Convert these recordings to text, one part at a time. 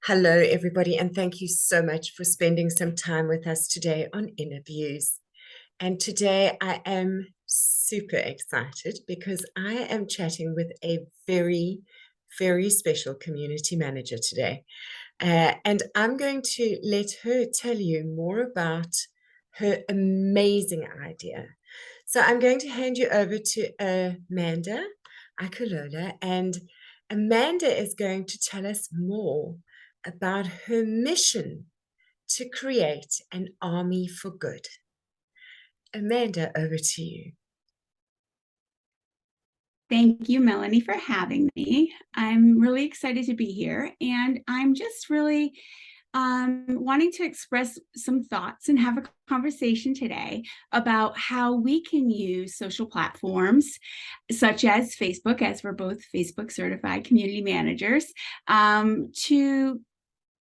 Hello, everybody, and thank you so much for spending some time with us today on Interviews. And today I am super excited because I am chatting with a very, very special community manager today. And I'm going to let her tell you more about her amazing idea. So I'm going to hand you over to Amanda Aikulola, and Amanda is going to tell us more about her mission to create an army for good. Amanda, over to you. Thank you, Melanie, for having me. I'm really excited to be here, and I'm just really wanting to express some thoughts and have a conversation today about how we can use social platforms such as Facebook, as we're both Facebook certified community managers, to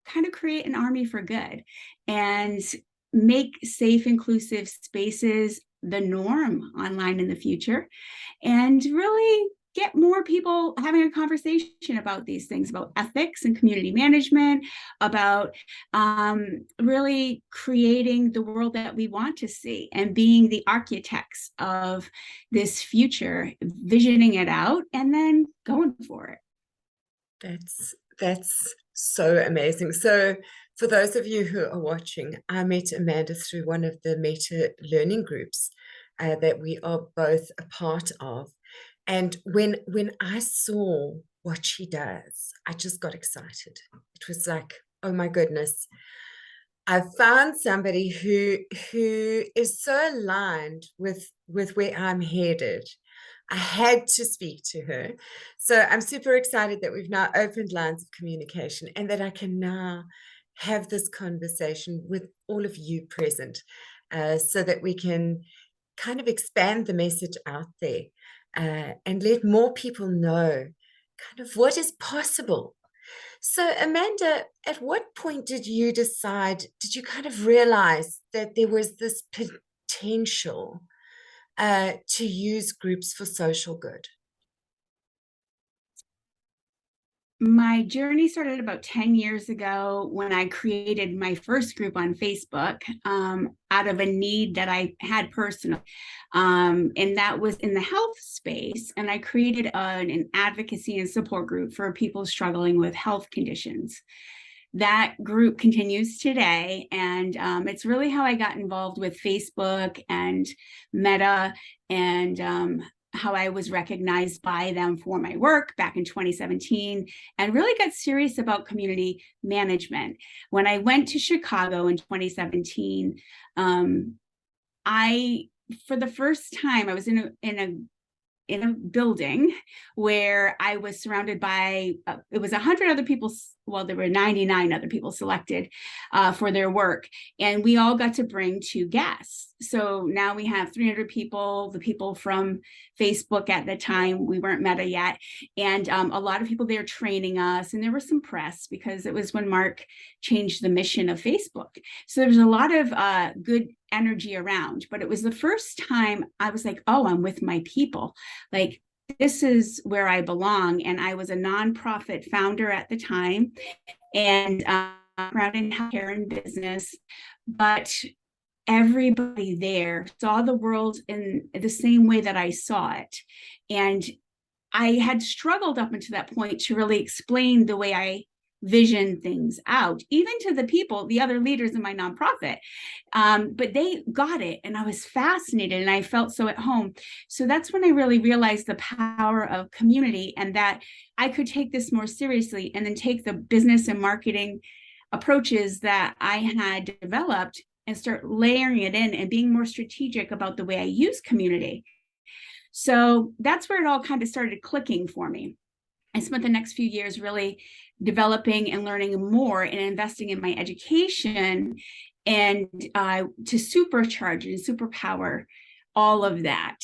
kind of create an army for good and make safe, inclusive spaces the norm online in the future, and really get more people having a conversation about these things, about ethics and community management, about really creating the world that we want to see and being the architects of this future, visioning it out and then going for it. That's so amazing. So for those of you who are watching, I met Amanda through one of the Meta learning groups that we are both a part of. And when I saw what she does, I just got excited. It was like, oh my goodness, I found somebody who is so aligned with where I'm headed. I had to speak to her. So I'm super excited that we've now opened lines of communication and that I can now have this conversation with all of you present, so that we can kind of expand the message out there, and let more people know kind of what is possible. So, Amanda, at what point did you kind of realize that there was this potential to use groups for social good? My journey started about 10 years ago when I created my first group on Facebook, out of a need that I had personally. And that was in the health space. And I created an advocacy and support group for people struggling with health conditions. That group continues today. And it's really how I got involved with Facebook and Meta, and how I was recognized by them for my work back in 2017, and really got serious about community management. When I went to Chicago in 2017, I, for the first time, I was in a building where I was surrounded by, it was 100 other people. Well, there were 99 other people selected for their work. And we all got to bring 2 guests. So now we have 300 people, the people from Facebook at the time, we weren't Meta yet. And a lot of people there training us. And there was some press because it was when Mark changed the mission of Facebook. So there was a lot of good energy around, but it was the first time I was like, oh, I'm with my people. Like, this is where I belong. And I was a nonprofit founder at the time, and around in healthcare and business, but everybody there saw the world in the same way that I saw it. And I had struggled up until that point to really explain the way I vision things out, even to the people, the other leaders in my nonprofit. But they got it, and I was fascinated, and I felt so at home. So that's when I really realized the power of community, and that I could take this more seriously and then take the business and marketing approaches that I had developed and start layering it in and being more strategic about the way I use community. So that's where it all kind of started clicking for me. I spent the next few years really developing and learning more and investing in my education, and to supercharge and superpower all of that.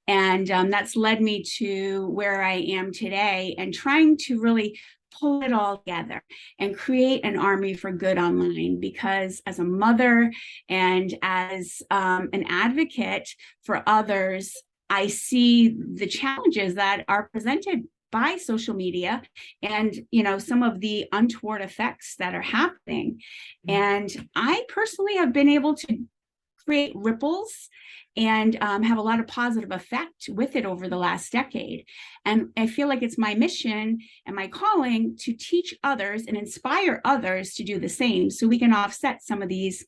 And that's led me to where I am today, and trying to really pull it all together and create an army for good online. Because as a mother and as an advocate for others, I see the challenges that are presented by social media and, some of the untoward effects that are happening. And I personally have been able to create ripples and have a lot of positive effect with it over the last decade. And I feel like it's my mission and my calling to teach others and inspire others to do the same, so we can offset some of these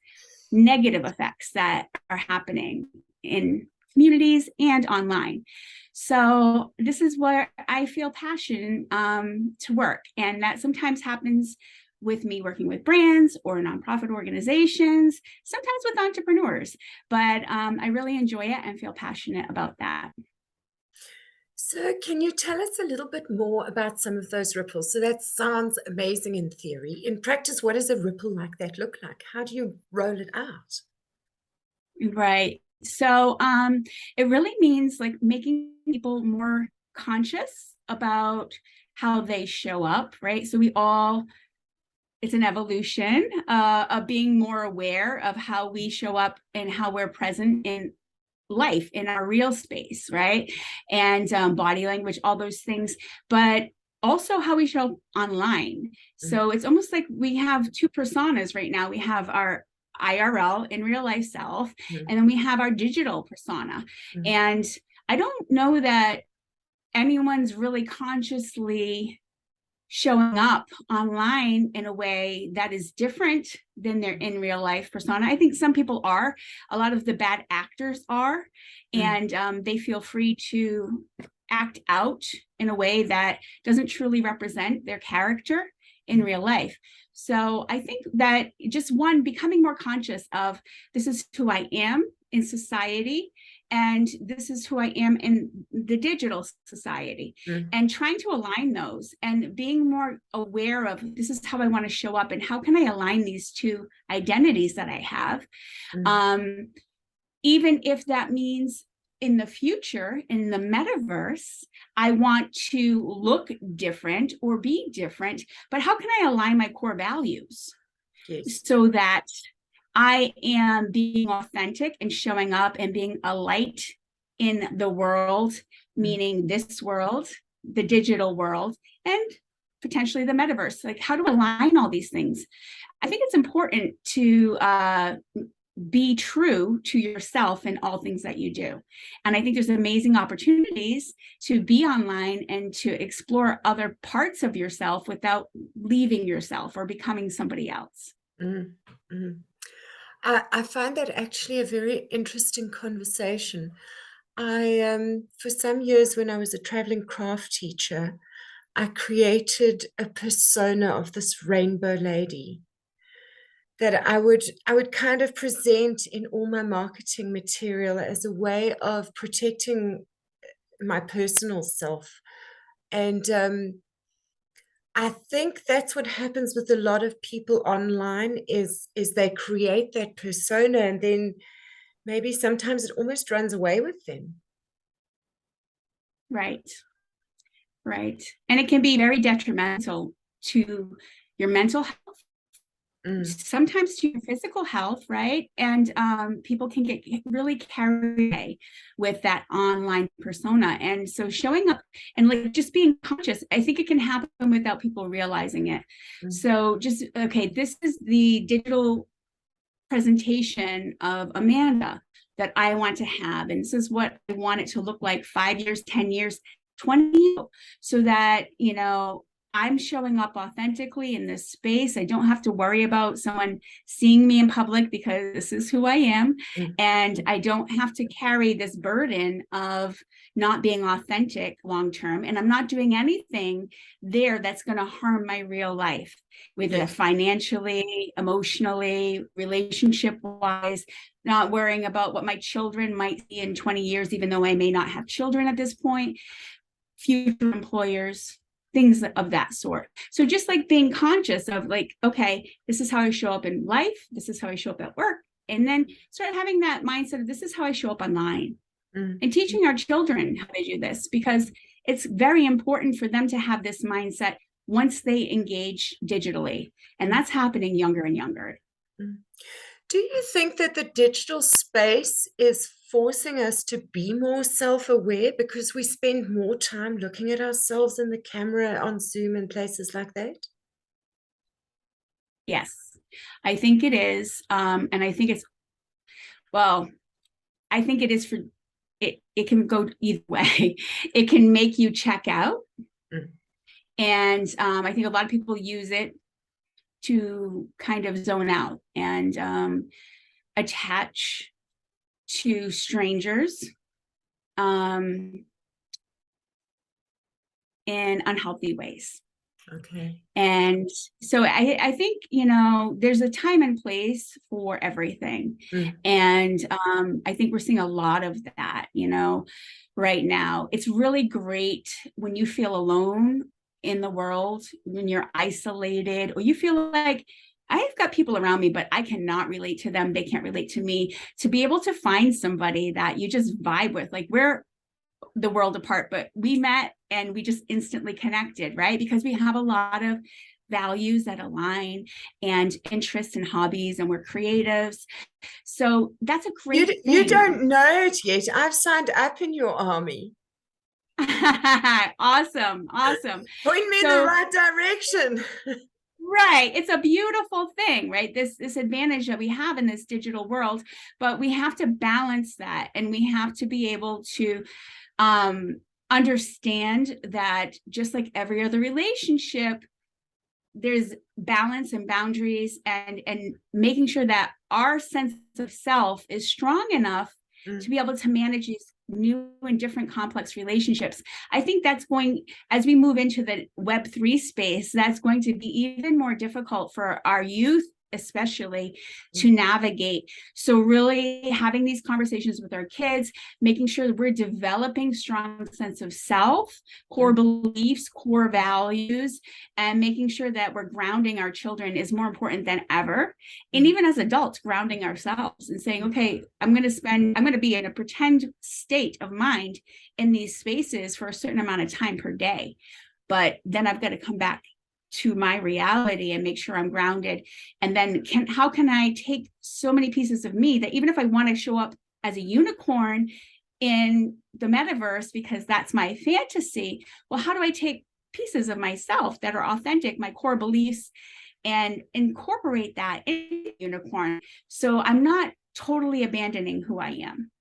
negative effects that are happening in communities and online. So this is where I feel passion to work. And that sometimes happens with me working with brands or nonprofit organizations, sometimes with entrepreneurs, but I really enjoy it and feel passionate about that. So can you tell us a little bit more about some of those ripples? So that sounds amazing in theory. In practice, what does a ripple like that look like? How do you roll it out? Right. So it really means like making people more conscious about how they show up, right? So it's an evolution of being more aware of how we show up and how we're present in life, in our real space, right? And body language, all those things, but also how we show up online. So it's almost like we have two personas right now. We have our IRL, in real life self, and then we have our digital persona. And I don't know that anyone's really consciously showing up online in a way that is different than their in real life persona. I think some people are, a lot of the bad actors are, and they feel free to act out in a way that doesn't truly represent their character in real life. So I think that just one, becoming more conscious of this is who I am in society, and this is who I am in the digital society, and trying to align those and being more aware of this is how I want to show up and how can I align these two identities that I have. Even if that means in the future, in the metaverse, I want to look different or be different, but how can I align my core values so that I am being authentic and showing up and being a light in the world, meaning this world, the digital world, and potentially the metaverse. Like, how do I align all these things? I think it's important to be true to yourself in all things that you do. And I think there's amazing opportunities to be online and to explore other parts of yourself without leaving yourself or becoming somebody else. I find that actually a very interesting conversation. For some years when I was a traveling craft teacher, I created a persona of this rainbow lady that I would kind of present in all my marketing material as a way of protecting my personal self. And I think that's what happens with a lot of people online is they create that persona and then maybe sometimes it almost runs away with them. Right. Right. And it can be very detrimental to your mental health, sometimes to your physical health, right? And people can get really carried away with that online persona. And so showing up and like just being conscious, I think it can happen without people realizing it. So just, okay, this is the digital presentation of Amanda that I want to have. And this is what I want it to look like 5 years, 10 years, 20 years, so that, I'm showing up authentically in this space. I don't have to worry about someone seeing me in public because this is who I am. And I don't have to carry this burden of not being authentic long term. And I'm not doing anything there that's going to harm my real life, whether financially, emotionally, relationship wise, not worrying about what my children might see in 20 years, even though I may not have children at this point, future employers, things of that sort. So just like being conscious of like, okay, this is how I show up in life. This is how I show up at work. And then start having that mindset of this is how I show up online, and teaching our children how to do this, because it's very important for them to have this mindset once they engage digitally. And that's happening younger and younger. Do you think that the digital space is forcing us to be more self-aware because we spend more time looking at ourselves in the camera on Zoom and places like that? Yes, I think it is. And I think it's, well, I think it is for it. It can go either way. It can make you check out. Mm. And I think a lot of people use it to kind of zone out and attach to strangers in unhealthy ways. Okay. And so I think, there's a time and place for everything. Mm. And I think we're seeing a lot of that, right now. It's really great when you feel alone in the world, when you're isolated, or you feel like I've got people around me, but I cannot relate to them. They can't relate to me. To be able to find somebody that you just vibe with, like we're the world apart, but we met and we just instantly connected, right? Because we have a lot of values that align and interests and hobbies, and we're creatives. So that's a You, great you thing. don't know it yet. I've signed up in your army. Awesome. Point me in the So right direction. right, it's a beautiful thing, right? This advantage that we have in this digital world, but we have to balance that, and we have to be able to understand that just like every other relationship, there's balance and boundaries, and making sure that our sense of self is strong enough to be able to manage these new and different complex relationships. I think that's going, as we move into the Web3 space, that's going to be even more difficult for our youth, especially, to navigate. So really having these conversations with our kids, making sure that we're developing strong sense of self, core beliefs, core values, and making sure that we're grounding our children is more important than ever. And even as adults, grounding ourselves and saying, okay, I'm going to be in a pretend state of mind in these spaces for a certain amount of time per day. But then I've got to come back to my reality and make sure I'm grounded. And then how can I take so many pieces of me that even if I want to show up as a unicorn in the metaverse, because that's my fantasy, well, how do I take pieces of myself that are authentic, my core beliefs, and incorporate that in unicorn? So I'm not totally abandoning who I am.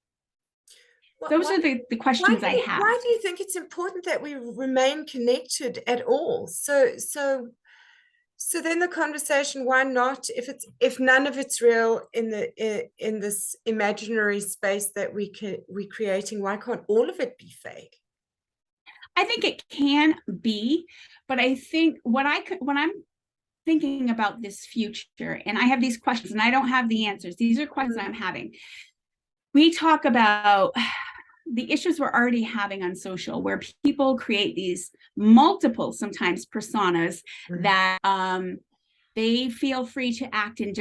Those are the questions I have. Why do you think it's important that we remain connected at all? So then the conversation, why not, if none of it's real in this imaginary space that we're creating, why can't all of it be fake? I think it can be, but I think when I'm thinking about this future and I have these questions and I don't have the answers, these are questions I'm having. We talk about the issues we're already having on social, where people create these multiple, sometimes personas that they feel free to act in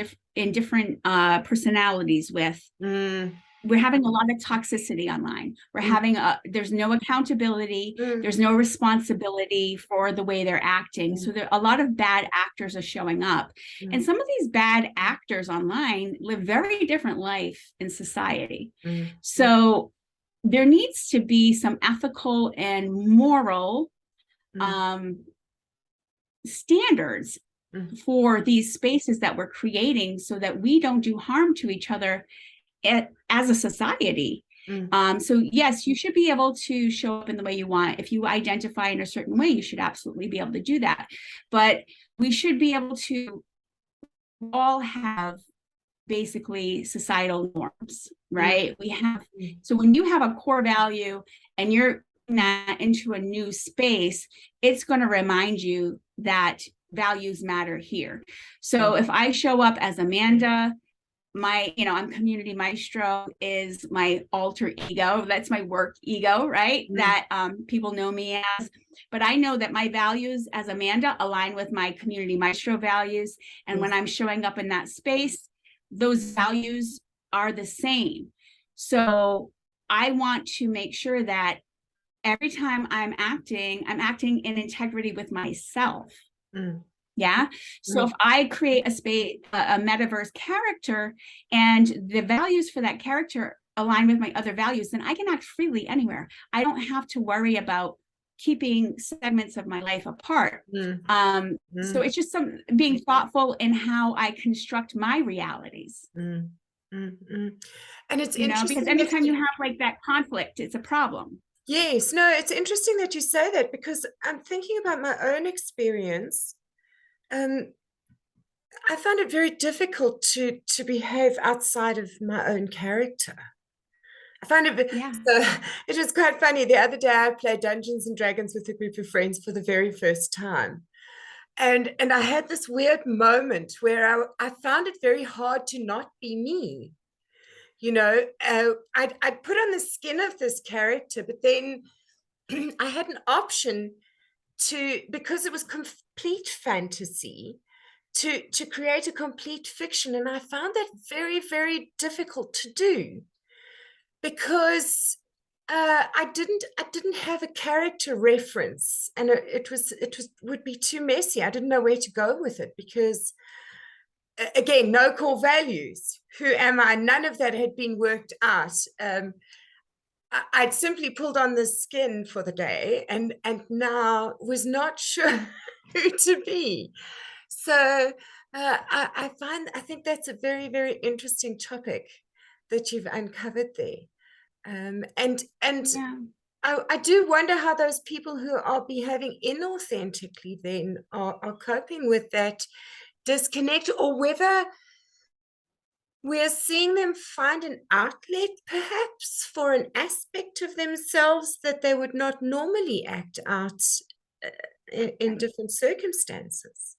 different personalities with. We're having a lot of toxicity online. We're having there's no accountability. There's no responsibility for the way they're acting. So a lot of bad actors are showing up. And some of these bad actors online live very different life in society. So there needs to be some ethical and moral standards for these spaces that we're creating, so that we don't do harm to each other as a society. So yes, you should be able to show up in the way you want. If you identify in a certain way, you should absolutely be able to do that. But we should be able to all have basically societal norms, right? We have, so when you have a core value and you're that into a new space, it's going to remind you that values matter here. So if I show up as Amanda, I'm Community Maestro is my alter ego. That's my work ego, right? That people know me as. But I know that my values as Amanda align with my Community Maestro values. And when I'm showing up in that space, those values are the same. So I want to make sure that every time I'm acting in integrity with myself. Yeah. So if I create a metaverse character and the values for that character align with my other values, then I can act freely anywhere. I don't have to worry about keeping segments of my life apart. So it's just being thoughtful in how I construct my realities. And it's Because interesting anytime you have like that conflict, it's a problem. Yes, no, it's interesting that you say that, because I'm thinking about my own experience. I found it very difficult to behave outside of my own character. I find it so it was quite funny. The other day I played Dungeons and Dragons with a group of friends for the very first time. And I had this weird moment where I found it very hard to not be me. I'd put on the skin of this character, but then I had an option because it was complete fantasy, to create a complete fiction. And I found that very, very difficult to do, because I didn't have a character reference, and it would be too messy. I didn't know where to go with it, because again, no core values. Who am I? None of that had been worked out. I'd simply pulled on the skin for the day, and now was not sure who to be. So I think that's a very, very interesting topic that you've uncovered there. And I do wonder how those people who are behaving inauthentically then are coping with that disconnect, or whether we're seeing them find an outlet perhaps for an aspect of themselves that they would not normally act out in different circumstances.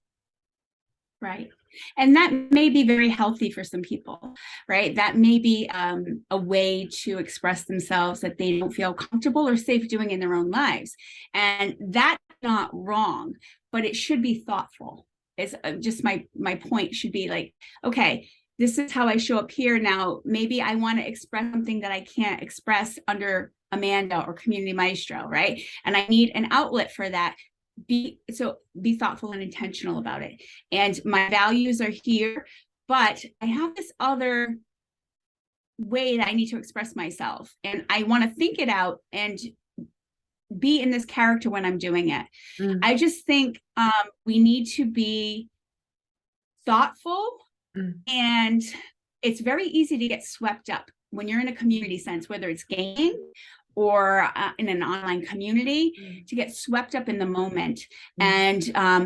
Right. And that may be very healthy for some people, right? That may be a way to express themselves that they don't feel comfortable or safe doing in their own lives. And that's not wrong, but it should be thoughtful. It's just my point should be like, okay, this is how I show up here. Now, maybe I want to express something that I can't express under Amanda or Community Maestro, right? And I need an outlet for that. Be thoughtful and intentional about it. And my values are here, but I have this other way that I need to express myself, and I want to think it out and be in this character when I'm doing it. I just think we need to be thoughtful, and it's very easy to get swept up when you're in a community sense, whether it's gaming or in an online community, to get swept up in the moment. And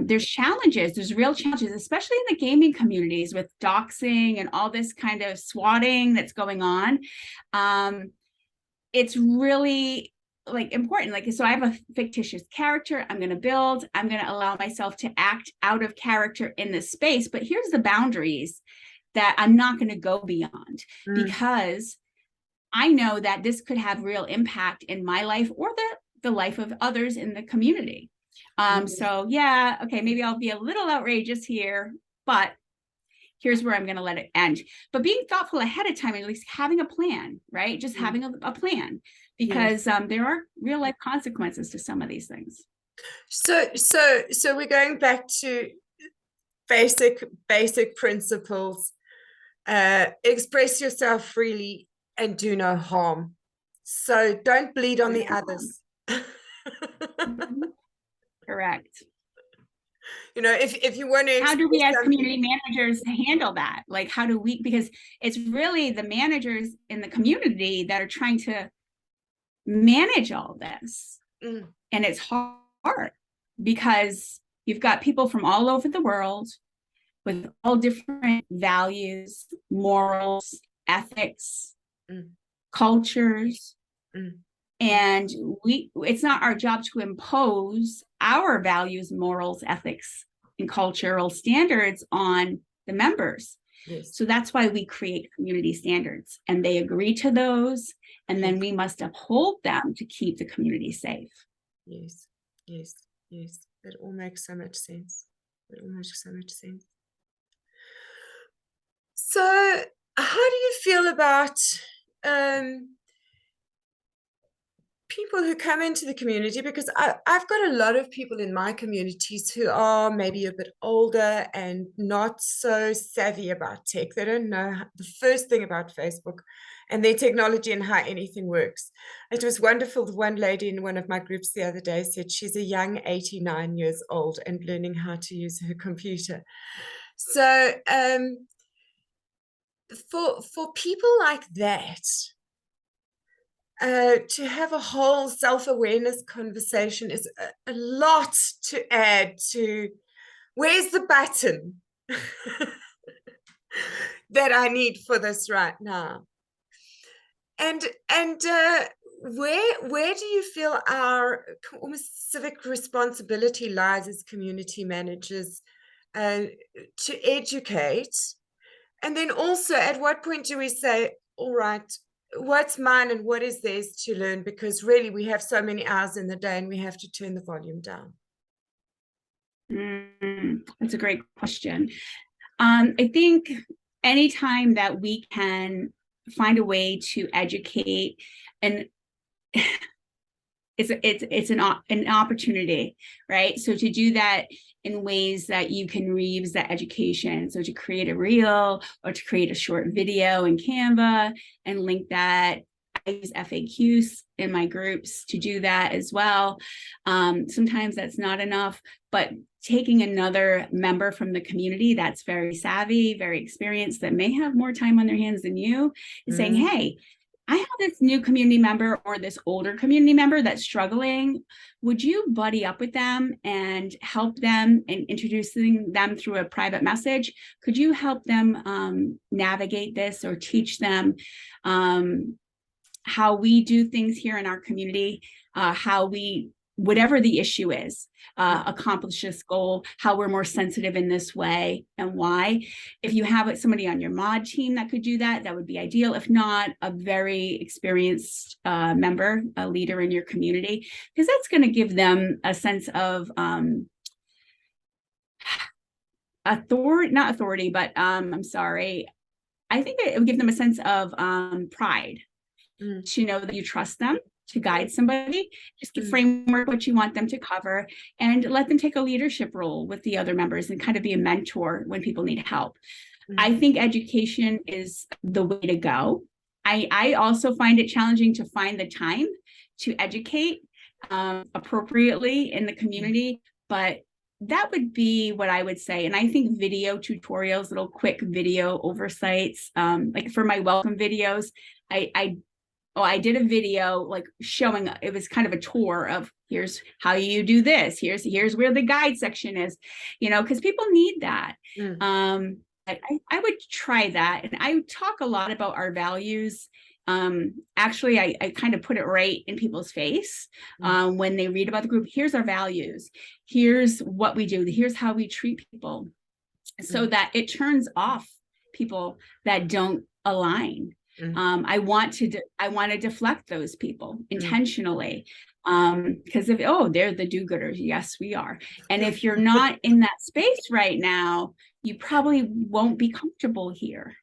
there's real challenges, especially in the gaming communities, with doxing and all this kind of swatting that's going on. It's really like important. Like, so I have a fictitious character I'm going to build. I'm going to allow myself to act out of character in this space. But here's the boundaries that I'm not going to go beyond, because I know that this could have real impact in my life or the life of others in the community. So yeah, okay, maybe I'll be a little outrageous here, but here's where I'm going to let it end. But being thoughtful ahead of time, at least having a plan, right? Just having a plan, because there are real life consequences to some of these things. So we're going back to basic principles. Express yourself freely and do no harm. So don't bleed on the others. Correct. If you want to, how do we as community managers handle that? Like, how do we, because it's really the managers in the community that are trying to manage all this. And it's hard because you've got people from all over the world with all different values, morals, ethics, cultures. And it's not our job to impose our values, morals, ethics, and cultural standards on the members. So that's why we create community standards, and they agree to those, and then we must uphold them to keep the community safe. Yes. That all makes so much sense. So how do you feel about people who come into the community? Because I've got a lot of people in my communities who are maybe a bit older and not so savvy about tech. They don't know the first thing about Facebook, and their technology and how anything works. It was wonderful. One lady in one of my groups the other day said she's a young 89 years old and learning how to use her computer. So for people like that, to have a whole self-awareness conversation is a lot to add to where's the button that I need for this right now. And where do you feel our almost civic responsibility lies as community managers to educate? And then also, at what point do we say, all right, what's mine and what is theirs to learn? Because really, we have so many hours in the day and we have to turn the volume down. That's a great question. I think anytime that we can find a way to educate, and it's an opportunity, right? So to do that in ways that you can reuse that education. So to create a reel or to create a short video in Canva and link that. I use FAQs in my groups to do that as well. Sometimes that's not enough, but taking another member from the community that's very savvy, very experienced, that may have more time on their hands than you, and saying, hey, I have this new community member or this older community member that's struggling. Would you buddy up with them and help them and introducing them through a private message? Could you help them navigate this or teach them how we do things here in our community, how we, whatever the issue is, accomplish this goal, how we're more sensitive in this way and why. If you have somebody on your mod team that could do that, that would be ideal. If not, a very experienced member, a leader in your community, because that's going to give them a sense of not authority, but I'm sorry. I think it would give them a sense of pride to know that you trust them to guide somebody, just the framework, what you want them to cover, and let them take a leadership role with the other members and kind of be a mentor when people need help. I think education is the way to go. I also find it challenging to find the time to educate appropriately in the community, but that would be what I would say. And I think video tutorials, little quick video oversights, like for my welcome videos, I did a video like showing, it was kind of a tour of here's how you do this. Here's where the guide section is, because people need that. I would try that. And I talk a lot about our values. Actually, I kind of put it right in people's face when they read about the group. Here's our values. Here's what we do. Here's how we treat people, so that it turns off people that don't align. I want to deflect those people intentionally, because they're the do-gooders. Yes, we are. And if you're not in that space right now, you probably won't be comfortable here,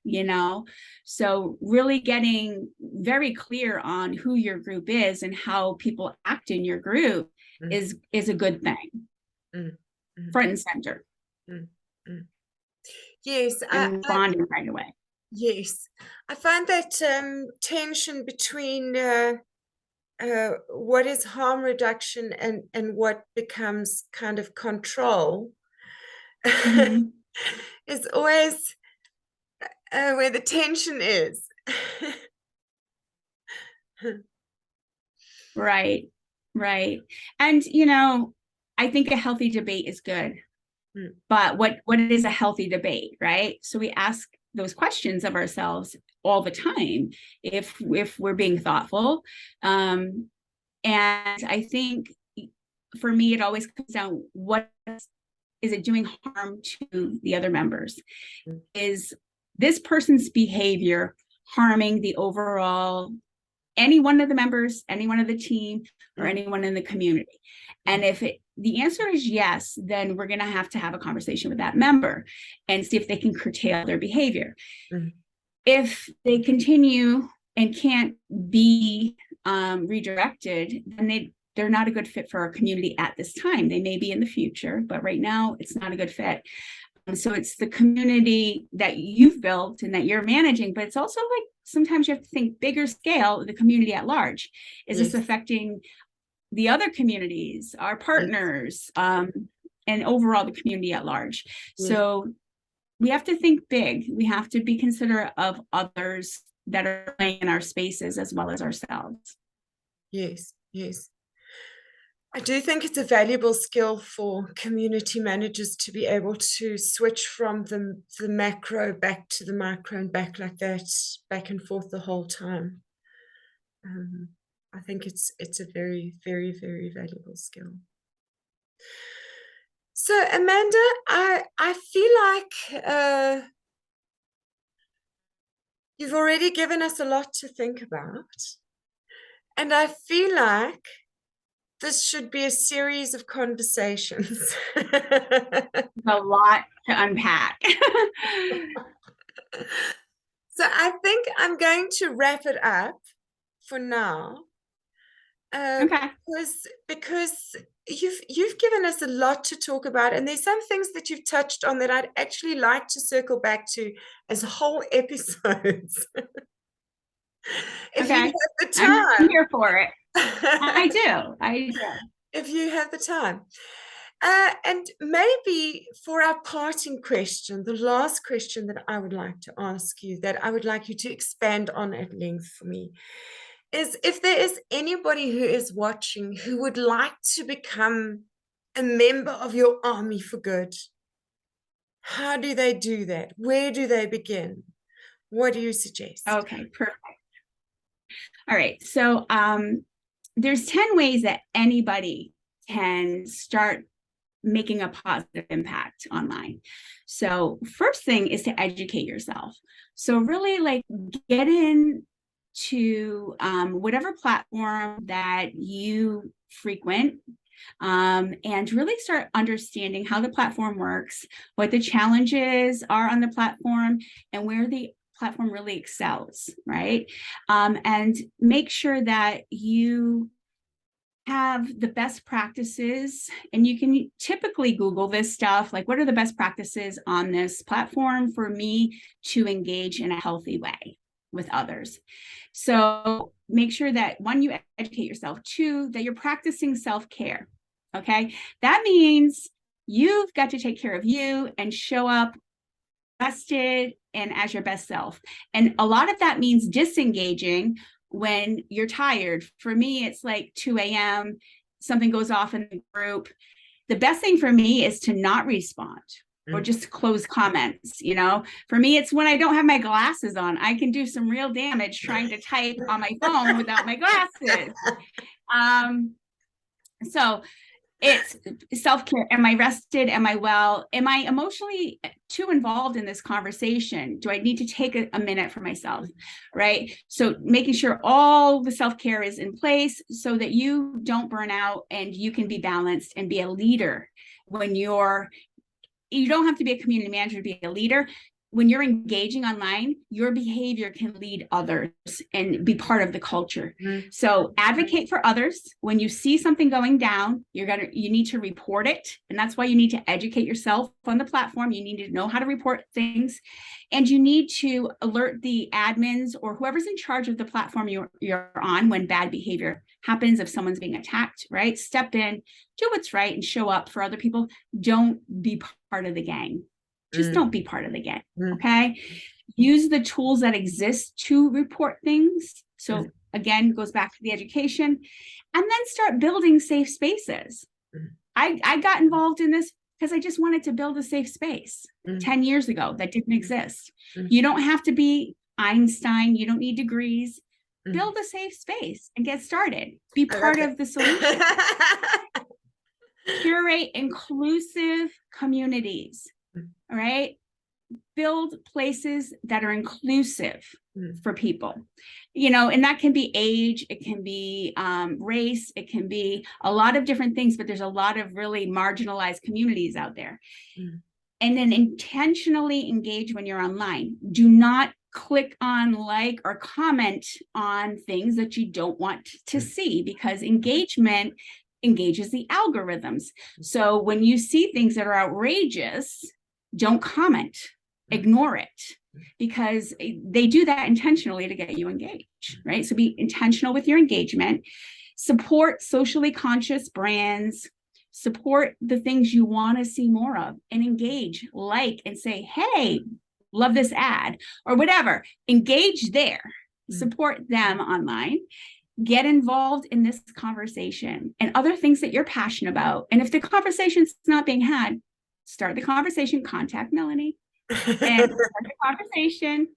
So really getting very clear on who your group is and how people act in your group is a good thing. Front and center. Yes. And bonding right away. Yes, I find that tension between what is harm reduction and what becomes kind of control is always where the tension is. Right. And, I think a healthy debate is good. But what is a healthy debate, right? So we ask those questions of ourselves all the time if we're being thoughtful. And I think for me, it always comes down, what is it doing harm to the other members? Is this person's behavior harming the overall, any one of the members, anyone of the team, or anyone in the community? And if the answer is yes, then we're going to have a conversation with that member and see if they can curtail their behavior. If they continue and can't be redirected, then they're not a good fit for our community at this time. They may be in the future, but right now it's not a good fit. So it's the community that you've built and that you're managing, but it's also like sometimes you have to think bigger scale, the community at large. Is this Yes. affecting the other communities, our partners, and overall the community at large? Yes. So we have to think big. We have to be considerate of others that are playing in our spaces as well as ourselves. Yes. Yes. I do think it's a valuable skill for community managers to be able to switch from the macro back to the micro and back like that, back and forth the whole time. I think it's a very, very, very valuable skill. So Amanda, I feel like you've already given us a lot to think about, and I feel like this should be a series of conversations. A lot to unpack. So I think I'm going to wrap it up for now. Okay. Because you've given us a lot to talk about, and there's some things that you've touched on that I'd actually like to circle back to as whole episodes. If you Okay. have the I'm time. here for it. I do. If you have the time. And maybe for our parting question, the last question that I would like to ask you, that I would like you to expand on at length for me, is if there is anybody who is watching who would like to become a member of your army for good, how do they do that? Where do they begin? What do you suggest? Okay, perfect. All right. So there's 10 ways that anybody can start making a positive impact online. So first thing is to educate yourself. So really like get in to whatever platform that you frequent, and really start understanding how the platform works, what the challenges are on the platform, and where the platform really excels, right? And make sure that you have the best practices, and you can typically Google this stuff, like what are the best practices on this platform for me to engage in a healthy way with others. So make sure that one, you educate yourself, two, that you're practicing self-care. Okay, that means you've got to take care of you and show up rested and as your best self. And a lot of that means disengaging when you're tired. For me, it's like 2 a.m., something goes off in the group. The best thing for me is to not respond or just close comments. You know, for me, it's when I don't have my glasses on. I can do some real damage trying to type on my phone without my glasses. So it's self-care. Am I rested? Am I well? Am I emotionally too involved in this conversation? Do I need to take a minute for myself? Right. So making sure all the self-care is in place so that you don't burn out and you can be balanced and be a leader. When you don't have to be a community manager to be a leader. When you're engaging online, your behavior can lead others and be part of the culture. So advocate for others. When you see something going down, you need to report it. And that's why you need to educate yourself on the platform. You need to know how to report things. And you need to alert the admins or whoever's in charge of the platform you're on when bad behavior happens, if someone's being attacked, right? Step in, do what's right, and show up for other people. Don't be part of the gang. Just don't be part of the gang, okay? Use the tools that exist to report things. So again, goes back to the education, and then start building safe spaces. I got involved in this because I just wanted to build a safe space 10 years ago that didn't exist. You don't have to be Einstein. You don't need degrees. Build a safe space and get started. Be part of the solution. Curate inclusive communities. All right. Build places that are inclusive for people, you know, and that can be age, it can be race, it can be a lot of different things, but there's a lot of really marginalized communities out there. And then intentionally engage when you're online. Do not click on like or comment on things that you don't want to see, because engagement engages the algorithms. So when you see things that are outrageous, don't comment, ignore it. because they do that intentionally to get you engaged, right? So be intentional with your engagement, support socially conscious brands, support the things you want to see more of, and engage, like, and say, hey, love this ad or whatever. Engage there, support them online, get involved in this conversation and other things that you're passionate about. And if the conversation's not being had, start the conversation, contact Melanie and start the conversation.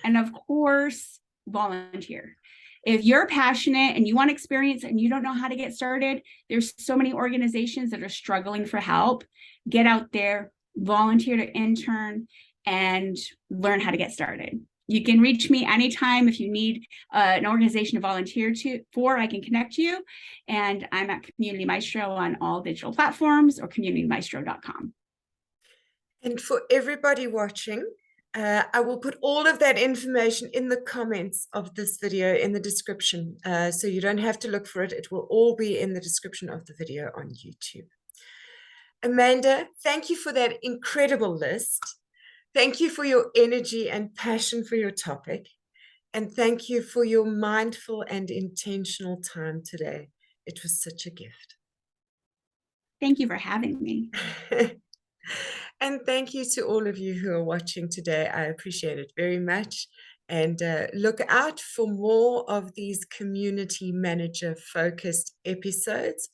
And of course, volunteer. If you're passionate and you want experience and you don't know how to get started, there's so many organizations that are struggling for help. Get out there, volunteer to intern, and learn how to get started. You can reach me anytime if you need an organization to volunteer for. I can connect you. And I'm at Community Maestro on all digital platforms or communitymaestro.com. And for everybody watching, I will put all of that information in the comments of this video in the description. So you don't have to look for it. It will all be in the description of the video on YouTube. Amanda, thank you for that incredible list. Thank you for your energy and passion for your topic. And thank you for your mindful and intentional time today. It was such a gift. Thank you for having me. And thank you to all of you who are watching today. I appreciate it very much. And look out for more of these community manager focused episodes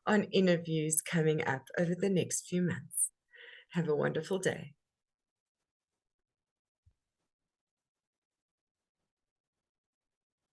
on interviews coming up over the next few months. Have a wonderful day.